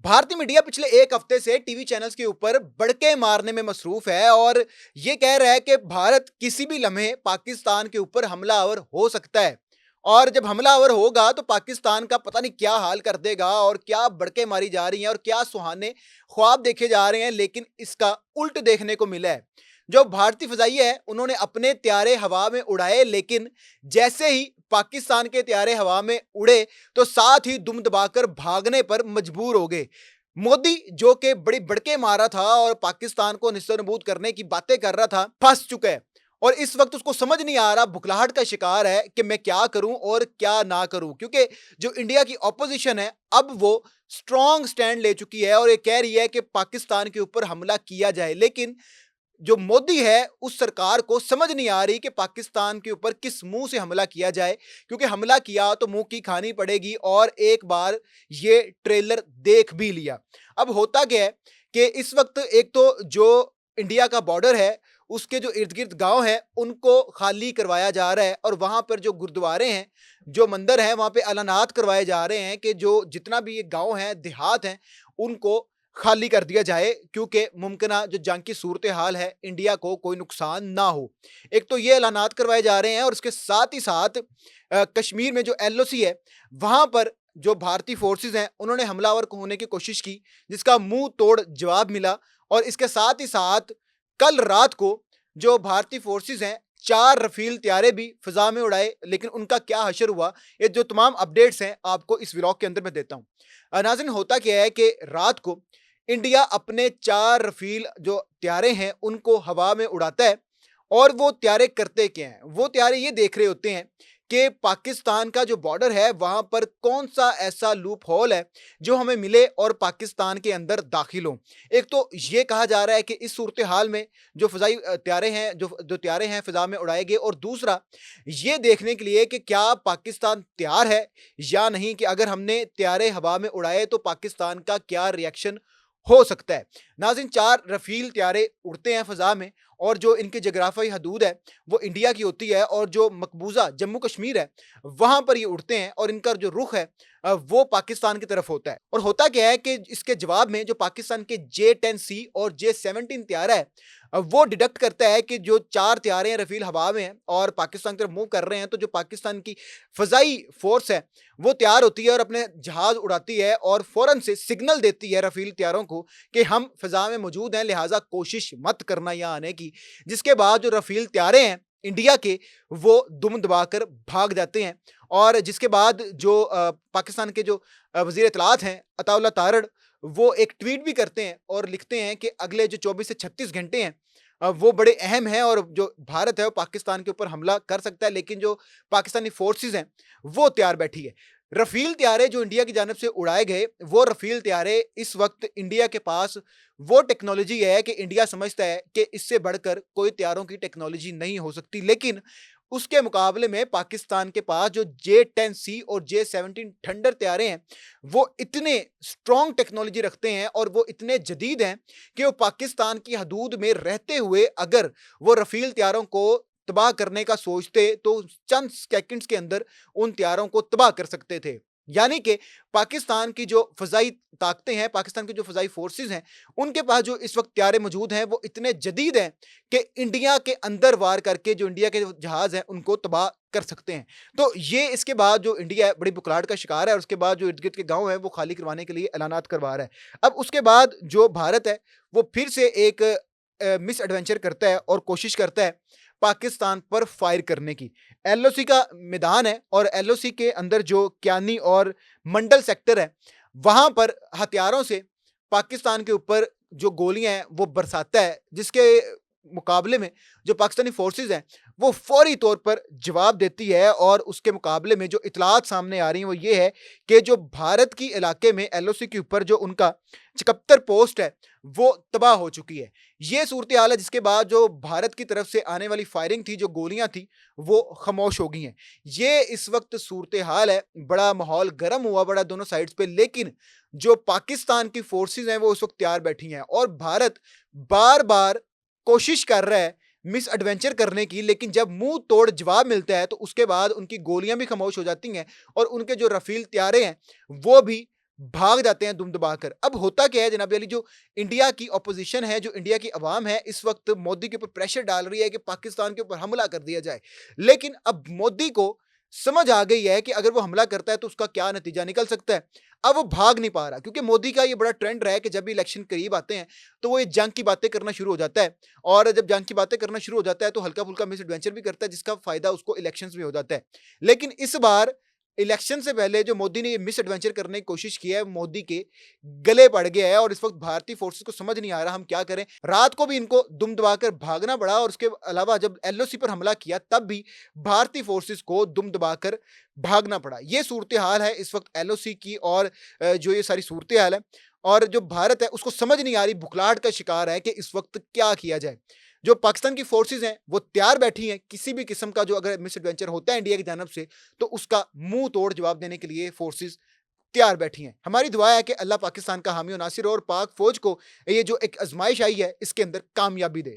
भारतीय मीडिया पिछले एक हफ्ते से टीवी चैनल्स के ऊपर बड़के मारने में मसरूफ है और ये कह रहा है कि भारत किसी भी लम्हे पाकिस्तान के ऊपर हमलावर हो सकता है। और जब हमलावर होगा तो पाकिस्तान का पता नहीं क्या हाल कर देगा और क्या बड़के मारी जा रही हैं और क्या सुहाने ख्वाब देखे जा रहे हैं, लेकिन इसका उल्ट देखने को मिला है। जो भारतीय फिजाइया है उन्होंने अपने त्यारे हवा में उड़ाए, लेकिन जैसे ही पाकिस्तान के त्यारे हवा में उड़े तो साथ ही दुम दबाकर भागने पर मजबूर हो गए। मोदी जो कि बड़ी बड़के मारा था और पाकिस्तान को निस्तर-नबूद करने की बातें कर रहा था, फंस चुका है और इस वक्त उसको समझ नहीं आ रहा, बुखलाहट का शिकार है कि मैं क्या करूं और क्या ना करूं, क्योंकि जो इंडिया की ऑपोजिशन है अब वो स्ट्रॉन्ग स्टैंड ले चुकी है और ये कह रही है कि पाकिस्तान के ऊपर हमला किया जाए। लेकिन जो मोदी है उस सरकार को समझ नहीं आ रही कि पाकिस्तान के ऊपर किस मुंह से हमला किया जाए, क्योंकि हमला किया तो मुंह की खानी पड़ेगी और एक बार ये ट्रेलर देख भी लिया। अब होता क्या है कि इस वक्त एक तो जो इंडिया का बॉर्डर है उसके जो इर्द गिर्द गांव हैं उनको खाली करवाया जा रहा है और वहां पर जो गुरुद्वारे हैं, जो मंदिर हैं, वहां पे ऐलानात करवाए जा रहे हैं कि जो जितना भी ये गांव है, देहात हैं, उनको खाली कर दिया जाए, क्योंकि मुमकिना जो जंग की सूरत हाल है इंडिया को कोई नुकसान ना हो। एक तो ये ऐलानात करवाए जा रहे हैं और उसके साथ ही साथ कश्मीर में जो एलओसी है वहां पर जो भारतीय फोर्सेस हैं उन्होंने हमलावर को होने की कोशिश की, जिसका मुंह तोड़ जवाब मिला। और इसके साथ ही साथ कल रात को जो भारतीय फोर्सेस हैं 4 रफील त्यारे भी फिजा में उड़ाए, लेकिन उनका क्या हशर हुआ, ये जो तमाम अपडेट्स हैं आपको इस व्लॉग के अंदर मैं देता हूं। नाज़रीन, होता क्या है कि रात को इंडिया अपने 4 रफील जो त्यारे हैं उनको हवा में उड़ाता है और वो त्यारे करते क्या हैं, वो त्यारे ये देख रहे होते हैं कि पाकिस्तान का जो बॉर्डर है वहां पर कौन सा ऐसा लूप होल है जो हमें मिले और पाकिस्तान के अंदर दाखिल हो। एक तो ये कहा जा रहा है कि इस सूरत हाल में जो फजाई त्यारे हैं, जो जो त्यारे हैं फिजा में उड़ाए गए, और दूसरा ये देखने के लिए कि क्या पाकिस्तान तैयार है या नहीं, कि अगर हमने त्यारे हवा में उड़ाए तो पाकिस्तान का क्या रिएक्शन हो सकता है। नाज़रीन, 4 रफील त्यारे उड़ते हैं फ़ज़ा में और जो इनकी जगराफी हदूद है वो इंडिया की होती है और जो मकबूजा जम्मू कश्मीर है वहाँ पर ये उड़ते हैं और इनका जो रुख है वो पाकिस्तान की तरफ होता है। और होता क्या है कि इसके जवाब में जो पाकिस्तान के J-10C और J-17 त्यारा है वो डिडक्ट करता है कि जो 4 त्यारे हैं रफील हवा में हैं और पाकिस्तान की तरफ मूव कर रहे हैं, तो जो पाकिस्तान की फ़ज़ाई फ़ोर्स है वो तैयार होती है और अपने जहाज़ उड़ाती है और फ़ौरन से सिग्नल देती है रफील त्यारों को कि हम फ़िज़ा में मौजूद हैं, लिहाजा कोशिश मत करना यहाँ आने की। जिसके बाद जो रफील त्यारे हैं इंडिया के वो दुम दबाकर भाग जाते हैं और जिसके बाद जो पाकिस्तान के जो वज़ीर इत्तलात हैं अताउल्लाह तारड़, वो एक ट्वीट भी करते हैं और लिखते हैं कि अगले जो 24 से 36 घंटे हैं वो बड़े अहम हैं और जो भारत है वो पाकिस्तान के ऊपर हमला कर सकता है, लेकिन जो पाकिस्तानी फोर्सेस हैं वो तैयार बैठी है। रफील त्यारे जो इंडिया की जानब से उड़ाए गए, वो रफील त्यारे इस वक्त इंडिया के पास वो टेक्नोलॉजी है कि इंडिया समझता है कि इससे बढ़कर कोई त्यारों की टेक्नोलॉजी नहीं हो सकती, लेकिन उसके मुकाबले में पाकिस्तान के पास जो J-10C और J-17 थंडर त्यारे हैं वो इतने स्ट्रॉन्ग टेक्नोलॉजी रखते हैं और वो इतने जदीद हैं कि वो पाकिस्तान की हदूद में रहते हुए अगर वो रफील त्यारों को तबाह करने का सोचते तो चंद सेकंड्स के अंदर उन त्यारों को तबाह कर सकते थे। यानी कि पाकिस्तान की जो फ़ज़ाई ताकतें हैं, पाकिस्तान की जो फ़ज़ाई फ़ोर्सेस हैं, उनके पास जो इस वक्त त्यारे मौजूद हैं वो इतने जदीद हैं कि इंडिया के अंदर वार करके जो इंडिया के जो जहाज़ हैं उनको तबाह कर सकते हैं। तो ये इसके बाद जो इंडिया है बड़ी बुखलाहट का शिकार है और उसके बाद जो इर्द-गिर्द के गाँव हैं वो खाली करवाने के लिए ऐलानात करवा रहा है। अब उसके बाद जो भारत है वो फिर से एक मिस एडवेंचर करता है और कोशिश करता है पाकिस्तान पर फायर करने की। एलओसी का मैदान है और एलओसी के अंदर जो क्यानी और मंडल सेक्टर है वहां पर हथियारों से पाकिस्तान के ऊपर जो गोलियां हैं वो बरसाता है, जिसके मुकाबले में जो पाकिस्तानी फोर्सेस हैं वो फौरी तौर पर जवाब देती है और उसके मुकाबले में जो इतलात सामने आ रही हैं वो ये है कि जो भारत की इलाके में एलओसी के ऊपर जो उनका 74 पोस्ट है वो तबाह हो चुकी है। ये सूरत हाल है, जिसके बाद जो भारत की तरफ से आने वाली फायरिंग थी, जो गोलियां थी, वो खामोश हो गई हैं। ये इस वक्त सूरत हाल है, बड़ा माहौल गर्म हुआ बड़ा दोनों साइड्स पे, लेकिन जो पाकिस्तान की फोर्सेस हैं वो उस वक्त तैयार बैठी हैं और भारत बार बार कोशिश कर रहा है मिस एडवेंचर करने की, लेकिन जब मुंह तोड़ जवाब मिलता है तो उसके बाद उनकी गोलियां भी खामोश हो जाती हैं और उनके जो रफील त्यारे हैं वो भी भाग जाते हैं दुम दबाकर। अब होता क्या है जनाब अली, जो इंडिया की ऑपोजिशन है, जो इंडिया की अवाम है, इस वक्त मोदी के ऊपर प्रेशर डाल रही है कि पाकिस्तान के ऊपर हमला कर दिया जाए। लेकिन अब मोदी को समझ आ गई है कि अगर वो हमला करता है तो उसका क्या नतीजा निकल सकता है। अब वो भाग नहीं पा रहा, क्योंकि मोदी का ये बड़ा ट्रेंड रहा है कि जब भी इलेक्शन करीब आते हैं तो वो ये जंग की बातें करना शुरू हो जाता है। और जब जंग की बातें करना शुरू हो जाता है तो हल्का फुल्का मिस एडवेंचर भी करता है, जिसका फायदा उसको इलेक्शंस में हो जाता है। लेकिन इस बार इलेक्शन से पहले जो मोदी ने ये मिस एडवेंचर करने की कोशिश की है, मोदी के गले पड़ गया है और इस वक्त भारतीय फोर्सेस को समझ नहीं आ रहा हम क्या करें। रात को भी इनको दुम दबाकर भागना पड़ा और उसके अलावा जब एलओसी पर हमला किया तब भी भारतीय फोर्सेस को दुम दबाकर भागना पड़ा। ये सूरत हाल है इस वक्त एलओसी की, और जो ये सारी सूरत हाल है, और जो भारत है उसको समझ नहीं आ रही, बुखलाहट का शिकार है कि इस वक्त क्या किया जाए। जो पाकिस्तान की फोर्सेस हैं वो तैयार बैठी हैं, किसी भी किस्म का जो अगर मिस एडवेंचर होता है इंडिया की जानब से तो उसका मुंह तोड़ जवाब देने के लिए फोर्सेस तैयार बैठी हैं। हमारी दुआ है कि अल्लाह पाकिस्तान का हामी और नासिर हो और पाक फौज को ये जो एक आजमाइश आई है इसके अंदर कामयाबी दे।